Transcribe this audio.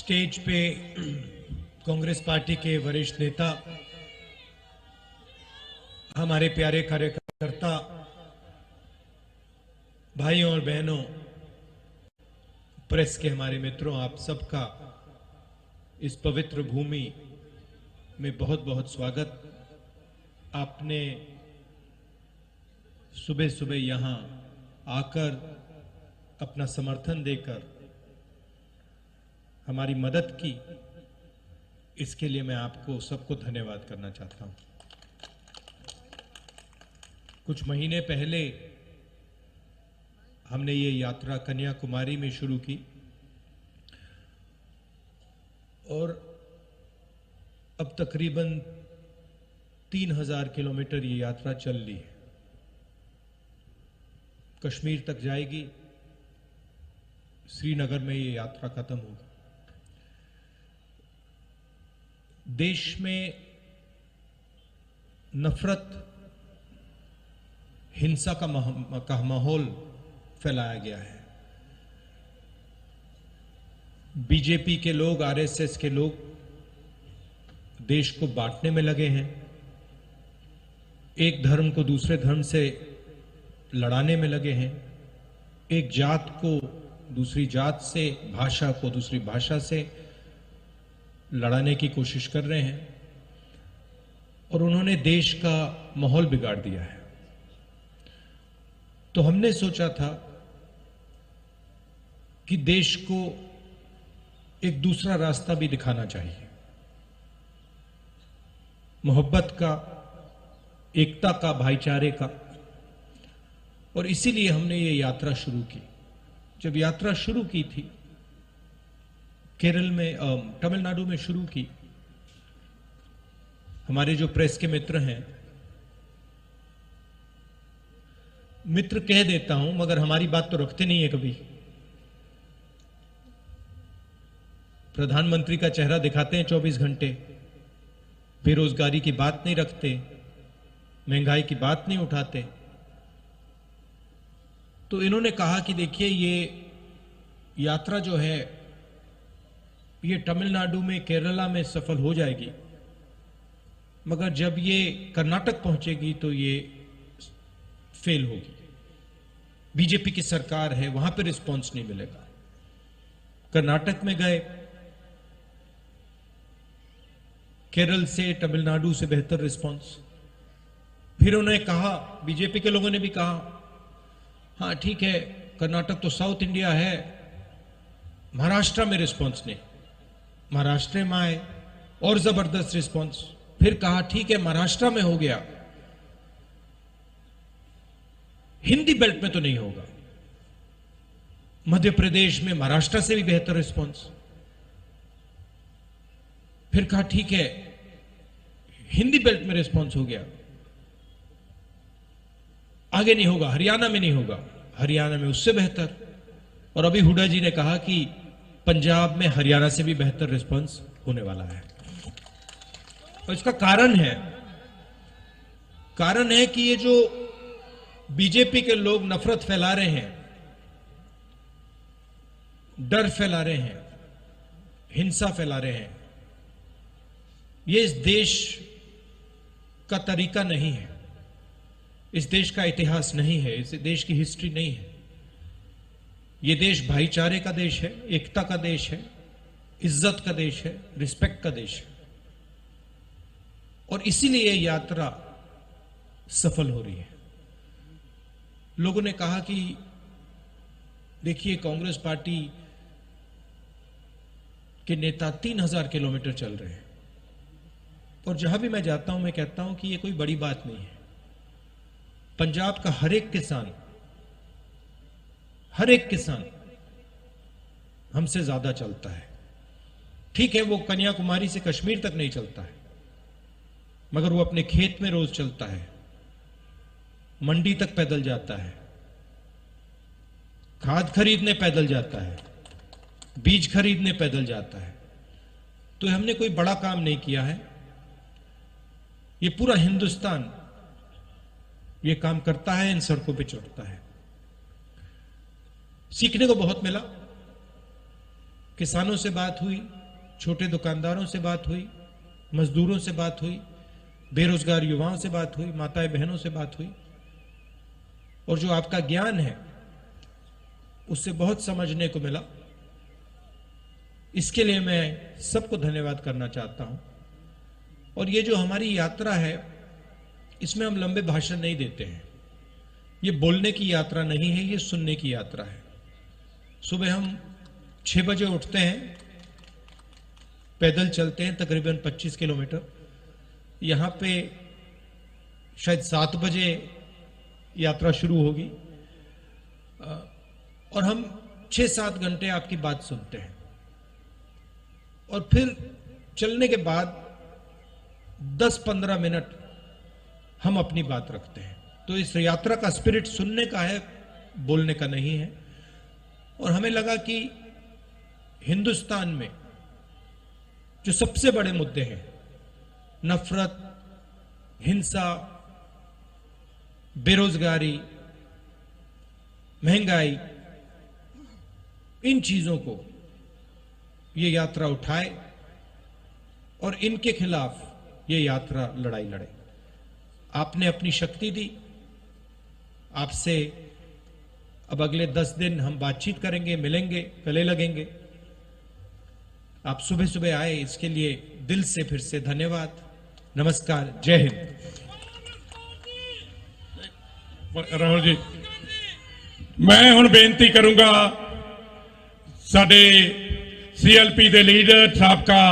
Stage पे Congress party के वरिष्ठ नेता, हमारे प्यारे कार्यकर्ता भाइयों और बहनों, प्रेस के हमारे मित्रों, आप सबका इस पवित्र भूमि में बहुत बहुत स्वागत। आपने सुबह सुबह यहां आकर अपना समर्थन देकर हमारी मदद की, इसके लिए मैं आपको सबको धन्यवाद करना चाहता हूं। कुछ महीने पहले हमने ये यात्रा कन्याकुमारी में शुरू की और अब तकरीबन 3000 किलोमीटर ये यात्रा चल ली है। कश्मीर तक जाएगी, श्रीनगर में ये यात्रा खत्म होगी। देश में नफरत, हिंसा का माहौल फैलाया गया है। बीजेपी के लोग, आरएसएस के लोग देश को बांटने में लगे हैं, एक धर्म को दूसरे धर्म से लड़ाने में लगे हैं, एक जात को दूसरी जात से, भाषा को दूसरी भाषा से लड़ाने की कोशिश कर रहे हैं और उन्होंने देश का माहौल बिगाड़ दिया है। तो हमने सोचा था कि देश को एक दूसरा रास्ता भी दिखाना चाहिए, मोहब्बत का, एकता का, भाईचारे का। और इसीलिए हमने ये यात्रा शुरू की। जब यात्रा शुरू की थी, केरल में, तमिलनाडु में शुरू की, हमारे जो प्रेस के मित्र हैं, मित्र कह देता हूं मगर हमारी बात तो रखते नहीं है कभी। प्रधानमंत्री का चेहरा दिखाते हैं 24 घंटे, बेरोजगारी की बात नहीं रखते, महंगाई की बात नहीं उठाते। तो इन्होंने कहा कि देखिए, ये यात्रा जो है ये तमिलनाडु में, केरला में सफल हो जाएगी, मगर जब ये कर्नाटक पहुंचेगी तो ये फेल होगी। बीजेपी की सरकार है, वहां पर रिस्पांस नहीं मिलेगा। कर्नाटक में गए, केरल से, तमिलनाडु से बेहतर रिस्पांस। फिर उन्होंने कहा, बीजेपी के लोगों ने भी कहा, हाँ ठीक है, कर्नाटक तो साउथ इंडिया है, महाराष्ट्र में रिस्पांस नहीं। महाराष्ट्र में आए और जबरदस्त रिस्पांस। फिर कहा ठीक है, महाराष्ट्र में हो गया, हिंदी बेल्ट में तो नहीं होगा। मध्य प्रदेश में महाराष्ट्र से भी बेहतर रिस्पांस। फिर कहा ठीक है, हिंदी बेल्ट में रिस्पांस हो गया, आगे नहीं होगा, हरियाणा में नहीं होगा, हरियाणा में उससे बेहतर। और अभी हुड्डा जी ने कहा कि पंजाब में हरियाणा से भी बेहतर रिस्पांस होने वाला है। और इसका कारण है कि ये जो बीजेपी के लोग नफरत फैला रहे हैं, डर फैला रहे हैं, हिंसा फैला रहे हैं, ये इस देश का तरीका नहीं है, इस देश का इतिहास नहीं है, इस देश की हिस्ट्री नहीं है। ये देश भाईचारे का देश है, एकता का देश है, इज्जत का देश है, रिस्पेक्ट का देश है। और इसीलिए ये यात्रा सफल हो रही है। लोगों ने कहा कि देखिए, कांग्रेस पार्टी के नेता 3000 किलोमीटर चल रहे हैं। और जहां भी मैं जाता हूं, मैं कहता हूं कि ये कोई बड़ी बात नहीं है। पंजाब का हर एक किसान हमसे ज्यादा चलता है। ठीक है, वो कन्याकुमारी से कश्मीर तक नहीं चलता है, मगर वो अपने खेत में रोज चलता है, मंडी तक पैदल जाता है, खाद खरीदने पैदल जाता है, बीज खरीदने पैदल जाता है। तो हमने कोई बड़ा काम नहीं किया है, ये पूरा हिंदुस्तान ये काम करता है, इन सड़कों पे चढ़ता है। सीखने को बहुत मिला। किसानों से बात हुई, छोटे दुकानदारों से बात हुई, मजदूरों से बात हुई, बेरोजगार युवाओं से बात हुई, माताएं बहनों से बात हुई, और जो आपका ज्ञान है उससे बहुत समझने को मिला। इसके लिए मैं सबको धन्यवाद करना चाहता हूं। और ये जो हमारी यात्रा है, इसमें हम लंबे भाषण नहीं देते हैं। ये बोलने की यात्रा नहीं है, ये सुनने की यात्रा है। सुबह हम 6 बजे उठते हैं, पैदल चलते हैं तकरीबन 25 किलोमीटर। यहां पे शायद 7 बजे यात्रा शुरू होगी, और हम 6-7 घंटे आपकी बात सुनते हैं, और फिर चलने के बाद 10-15 मिनट हम अपनी बात रखते हैं। तो इस यात्रा का स्पिरिट सुनने का है, बोलने का नहीं है। और हमें लगा कि हिंदुस्तान में जो सबसे बड़े मुद्दे हैं, नफरत, हिंसा, बेरोजगारी, महंगाई, इन चीजों को ये यात्रा उठाए और इनके खिलाफ ये यात्रा लड़ाई लड़े। आपने अपनी शक्ति दी। आपसे अब अगले 10 दिन हम बातचीत करेंगे, मिलेंगे, गले लगेंगे। आप सुबह सुबह आए, इसके लिए दिल से फिर से धन्यवाद। नमस्कार, जय हिंद। राहुल जी, मैं हुण बेनती करूंगा साडे CLP दे लीडर साबका